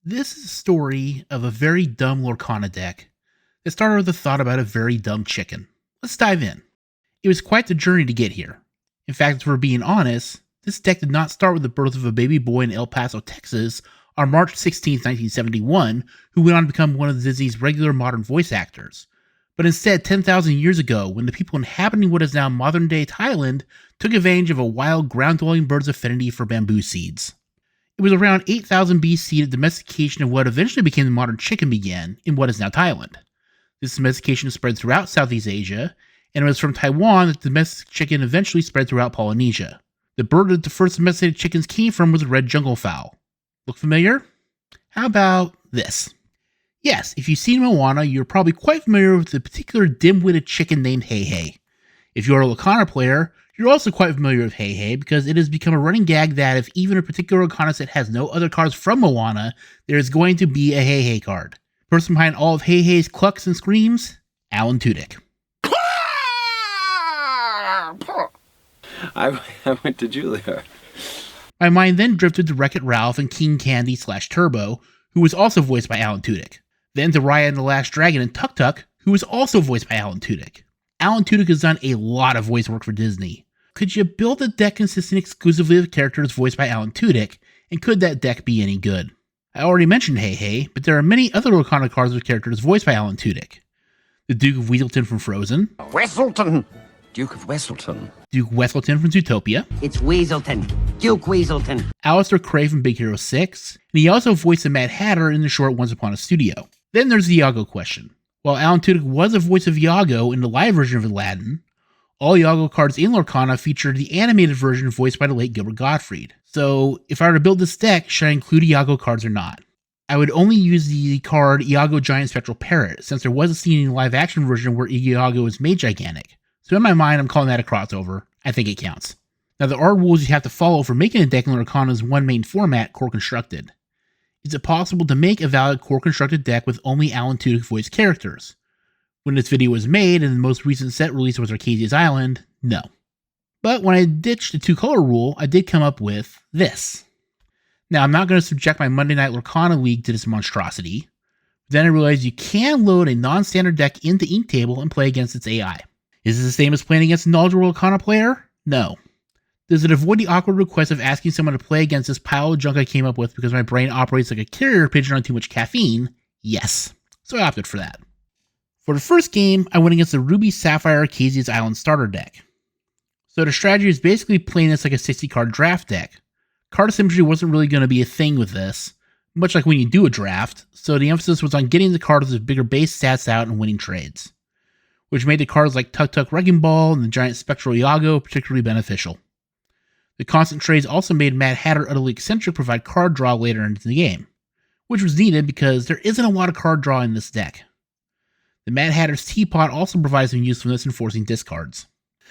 This is a story of a very dumb Lorcana deck that started with a thought about a very dumb chicken. Let's dive in. It was quite the journey to get here. In fact, if we're being honest, this deck did not start with the birth of a baby boy in El Paso, Texas on March 16, 1971, who went on to become one of Disney's regular modern voice actors, but instead 10,000 years ago when the people inhabiting what is now modern-day Thailand took advantage of a wild ground-dwelling bird's affinity for bamboo seeds. It was around 8000 BC that domestication of what eventually became the modern chicken began in what is now Thailand. This domestication spread throughout Southeast Asia, and it was from Taiwan that the domestic chicken eventually spread throughout Polynesia. The bird that the first domesticated chickens came from was a red jungle fowl. Look familiar? How about this? Yes, if you've seen Moana, you're probably quite familiar with the particular dim-witted chicken named Hey Hey. If you're a Lorcana player, you're also quite familiar with Hey Hey because it has become a running gag that if even a particular Lorcana set has no other cards from Moana, there is going to be a Hey Hey card. The person behind all of Hey Hey's clucks and screams? Alan Tudyk. I went to Julia. My mind then drifted to Wreck-It Ralph and King Candy / Turbo, who was also voiced by Alan Tudyk. Then to Raya and the Last Dragon and Tuk Tuk, who was also voiced by Alan Tudyk. Alan Tudyk has done a lot of voice work for Disney. Could you build a deck consisting exclusively of characters voiced by Alan Tudyk, and could that deck be any good? I already mentioned Hey Hey, but there are many other Lorcana cards with characters voiced by Alan Tudyk. The Duke of Weaselton from Frozen. Weaselton! Duke of Weaselton. Duke Weaselton from Zootopia. It's Weaselton. Duke Weaselton. Alistair Cray from Big Hero 6, and he also voiced the Mad Hatter in the short Once Upon a Studio. Then there's the Iago question. While Alan Tudyk was a voice of Iago in the live version of Aladdin, all Iago cards in Lorcana featured the animated version voiced by the late Gilbert Gottfried. So if I were to build this deck, should I include Iago cards or not? I would only use the card Iago Giant Spectral Parrot, since there was a scene in the live action version where Iago is made gigantic. So in my mind, I'm calling that a crossover. I think it counts. Now there are rules you have to follow for making a deck in Lorcana's one main format, Core Constructed. Is it possible to make a valid Core Constructed deck with only Alan Tudyk voiced characters? When this video was made and the most recent set release was Arcadia's Island, no. But when I ditched the 2-color rule, I did come up with this. Now I'm not going to subject my Monday Night Lorcana League to this monstrosity. Then I realized you can load a non-standard deck into Inktable and play against its AI. Is this the same as playing against a knowledgeable Lorcana player? No. Does it avoid the awkward request of asking someone to play against this pile of junk I came up with because my brain operates like a carrier pigeon on too much caffeine? Yes. So I opted for that. For the first game, I went against the Ruby Sapphire Arcadia's Island starter deck. So the strategy is basically playing this like a 60-card draft deck. Card symmetry wasn't really going to be a thing with this, much like when you do a draft, so the emphasis was on getting the cards with bigger base stats out and winning trades, which made the cards like Tuk Tuk Wrecking Ball and the Giant Spectral Iago particularly beneficial. The constant trades also made Mad Hatter utterly eccentric provide card draw later into the game, which was needed because there isn't a lot of card draw in this deck. The Mad Hatter's Teapot also provides some usefulness in forcing discards.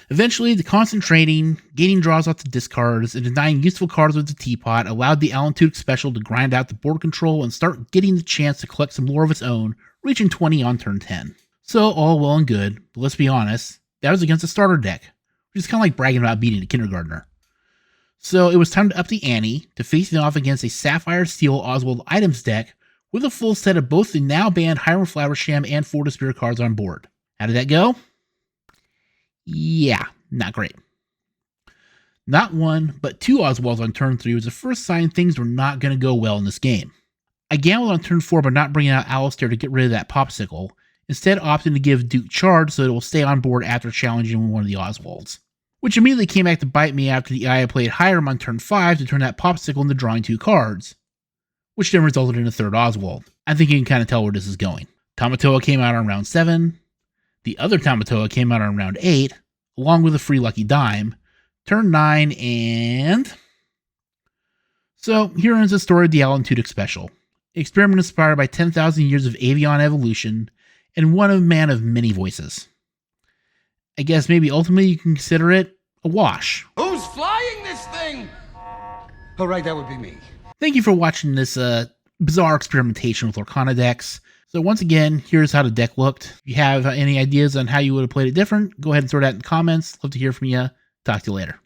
Eventually, the constant trading, gaining draws off the discards, and denying useful cards with the Teapot allowed the Alan Tudyk special to grind out the board control and start getting the chance to collect some lore of its own, reaching 20 on turn 10. So, all well and good, but let's be honest, that was against a starter deck, which is kind of like bragging about beating a kindergartner. So it was time to up the ante to facing off against a Sapphire Steel Oswald items deck with a full set of both the now banned Hiram Flowersham and Fort of Spirit cards on board. How did that go? Yeah, not great. Not one, but 2 Oswalds on turn 3 was the first sign things were not going to go well in this game. I gambled on turn 4 by not bringing out Alistair to get rid of that popsicle, instead opting to give Duke charge so that it will stay on board after challenging one of the Oswalds, which immediately came back to bite me after the AI played Hiram on turn 5 to turn that popsicle into drawing 2 cards, which then resulted in a 3rd Oswald. I think you can kind of tell where this is going. Tamatoa came out on round 7, the other Tamatoa came out on round 8, along with a free Lucky Dime, turn 9, and... So, here ends the story of the Alan Tudyk special. Experiment inspired by 10,000 years of avian evolution, and one of man of many voices. I guess maybe ultimately you can consider it a wash. Who's flying this thing? Oh, right, that would be me. Thank you for watching this bizarre experimentation with Lorcana decks. So once again, here's how the deck looked. If you have any ideas on how you would have played it different, go ahead and throw that in the comments. Love to hear from you. Talk to you later.